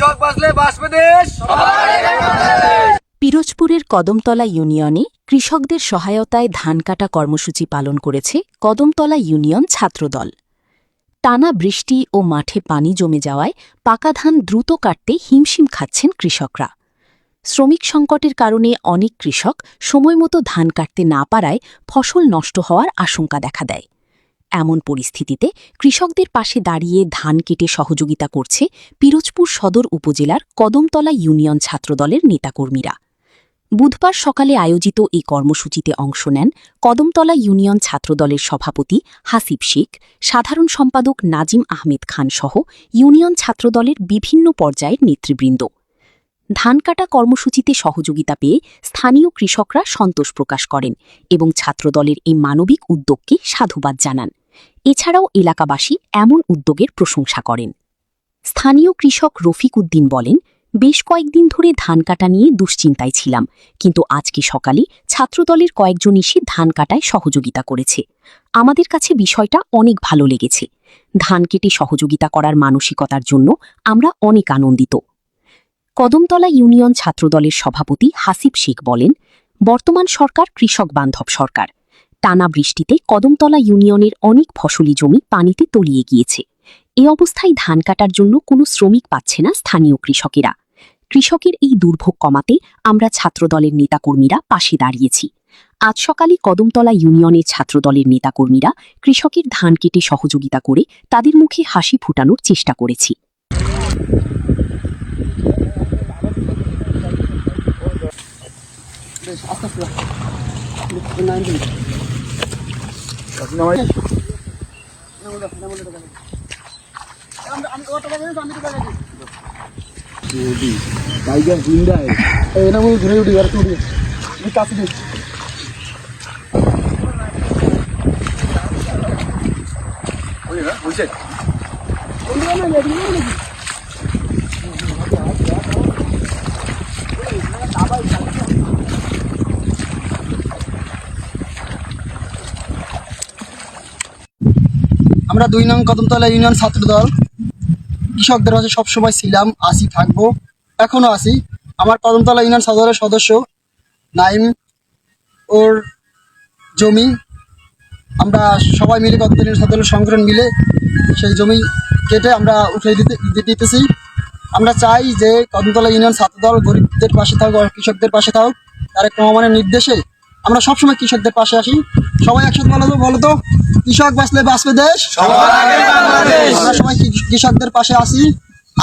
কৃষক বাঁচলে বাঁচবে দেশ। পিরোজপুরের কদমতলা ইউনিয়নে কৃষকদের সহায়তায় ধান কাটা কর্মসূচি পালন করেছে কদমতলা ইউনিয়ন ছাত্রদল। টানা বৃষ্টি ও মাঠে পানি জমে যাওয়ায় পাকা ধান দ্রুত কাটতে হিমশিম খাচ্ছেন কৃষকরা। শ্রমিক সংকটের কারণে অনেক কৃষক সময়মতো ধান কাটতে না পারায় ফসল নষ্ট হওয়ার আশঙ্কা দেখা দেয়। এমন পরিস্থিতিতে কৃষকদের পাশে দাঁড়িয়ে ধান কেটে সহযোগিতা করছে পিরোজপুর সদর উপজেলার কদমতলা ইউনিয়ন ছাত্রদলের নেতাকর্মীরা। বুধবার সকালে আয়োজিত এই কর্মসূচিতে অংশ নেন কদমতলা ইউনিয়ন ছাত্রদলের সভাপতি হাসিব শেখ, সাধারণ সম্পাদক নাজিম আহমেদ খান সহ ইউনিয়ন ছাত্রদলের বিভিন্ন পর্যায়ের নেতৃবৃন্দ। ধান কাটা কর্মসূচিতে সহযোগিতা পেয়ে স্থানীয় কৃষকরা সন্তোষ প্রকাশ করেন এবং ছাত্রদলের এই মানবিক উদ্যোগকে সাধুবাদ জানান। এছাড়াও এলাকাবাসী এমন উদ্যোগের প্রশংসা করেন। স্থানীয় কৃষক রফিক উদ্দিন বলেন, বেশ কয়েকদিন ধরে ধান কাটা নিয়ে দুশ্চিন্তায় ছিলাম, কিন্তু আজকে সকালে ছাত্রদলের কয়েকজন এসে ধান কাটায় সহযোগিতা করেছে। আমাদের কাছে বিষয়টা অনেক ভালো লেগেছে। ধান কেটে সহযোগিতা করার মানসিকতার জন্য আমরা অনেক আনন্দিত। কদমতলা ইউনিয়ন ছাত্রদলের সভাপতি হাসিব শেখ বলেন, বর্তমান সরকার কৃষক বান্ধব সরকার। টানা বৃষ্টিতে কদমতলা ইউনিয়নের অনেক ফসলি জমি পানিতে তলিয়ে গিয়েছে। এ অবস্থায় ধান কাটার জন্য কোনো শ্রমিক পাচ্ছে না স্থানীয় কৃষকেরা। কৃষকের এই দুর্ভোগ কমাতে আমরা ছাত্রদলের নেতাকর্মীরা পাশে দাঁড়িয়েছি। আজ সকালে কদমতলা ইউনিয়নের ছাত্রদলের নেতাকর্মীরা কৃষকের ধান কেটে সহযোগিতা করে তাদের মুখে হাসি ফুটানোর চেষ্টা করেছি। আমরা ২ নং কদমতলা ইউনিয়ন ছাত্রদল কৃষকদের মাঝে সবসময় ছিলাম, আসি, থাকবো, এখনো আছি। আমার কদমতলা ইউনিয়ন ছাত্রদলের সদস্য নাইম ওর জমি আমরা সবাই মিলে কদমতলা ইউনিয়ন ছাত্রদলের সংগঠন মিলে সেই জমি কেটে আমরা উঠে দিতেছি। আমরা চাই যে কদমতলা ইউনিয়ন ছাত্রদল গরিবদের পাশে থাকুক, কৃষকদের পাশে থাকুক। তারেক রহমানের নির্দেশে আমরা সবসময় কৃষকদের পাশে আসি। সবাই একসাথে বলো তো কৃষক বাঁচলে বাঁচবে দেশ। আমরা সবাই কৃষকদের পাশে আসি।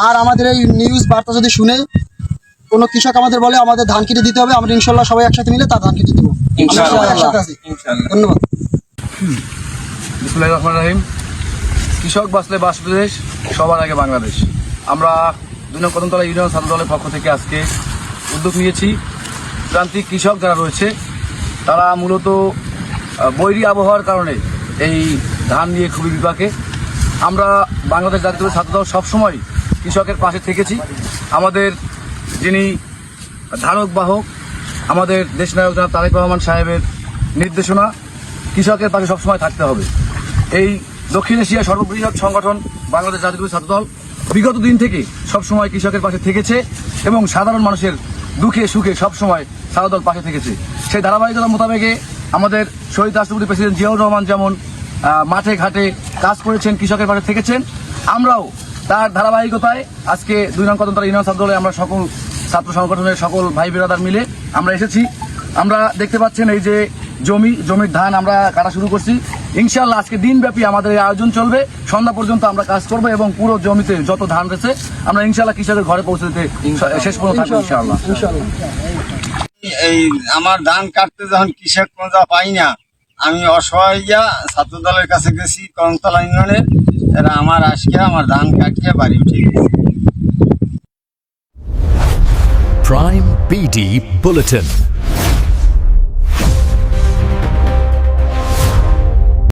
আর আমাদের এই নিউজ বার্তা যদি শুনে কোনো কৃষক আমাদের বলে আমাদের ধান কেটে দিতে হবে, আমরা ইনশাল্লাহ সবাই একসাথে মিলে তার ধান কেটে দেবো। একসাথে আছি। ধন্যবাদ। বিসমিল্লাহির রহমানির রহিম। কৃষক বাঁচলে বাঁচবে দেশ, সবার আগে বাংলাদেশ। আমরা ২ নং কদমতলা ইউনিয়ন ছাত্রদলের পক্ষ থেকে আজকে উদ্যোগ নিয়েছি। প্রান্তিক কৃষক যারা রয়েছে তারা মূলত বৈরী আবহাওয়ার কারণে এই ধান নিয়ে খুবই বিপাকে। আমরা বাংলাদেশ জাতীয় ছাত্রদল সবসময় কৃষকের পাশে থেকেছি। আমাদের যিনি ধারক বাহক, আমাদের দেশনায়ক জনাব তারেক রহমান সাহেবের নির্দেশনা, কৃষকের পাশে সবসময় থাকতে হবে। এই দক্ষিণ এশিয়ার সর্ববৃহৎ সংগঠন বাংলাদেশ জাতীয় ছাত্রদল বিগত দিন থেকে সবসময় কৃষকের পাশে থেকেছে এবং সাধারণ মানুষের দুঃখে সুখে সবসময় ছাত্রদল পাশে থেকেছে। সেই ধারাবাহিকতা মোতাবেকে আমাদের শহীদ রাষ্ট্রপতি প্রেসিডেন্ট জিয়াউর রহমান যেমন মাঠে ঘাটে কাজ করেছেন, কৃষকের পাশে থেকেছেন, আমরাও তার ধারাবাহিকতায় আজকে ২ নং কদমতলা ইউনিয়ন ছাত্রদলে আমরা সকল ছাত্র সংগঠনের সকল ভাই বিরাদার মিলে আমরা এসেছি। আমরা দেখতে পাচ্ছেন এই যে জমির ধান আমরা কাটা শুরু করছি। ইনশাআল্লাহ আজকে দিনব্যাপী আমাদের এই আয়োজন চলবে, সন্ধ্যা পর্যন্ত আমরা কাজ করবো এবং পুরো জমিতে যত ধান রয়েছে আমরা ইনশাআল্লাহ কৃষকের ঘরে পৌঁছে দিতে শেষ পর্যন্ত থাকবো ইনশাআল্লাহ। এই আমার ধান কাটতে যখন কৃষক পর্যন্ত পাই না, আমি অসহায় ছাত্রদলের কাছে গেছি কদমতলা ইউনিয়নের। এরা আমার আজকে আমার ধান কাটিয়ে বাড়ি উঠে গেছে। Prime BD Bulletin.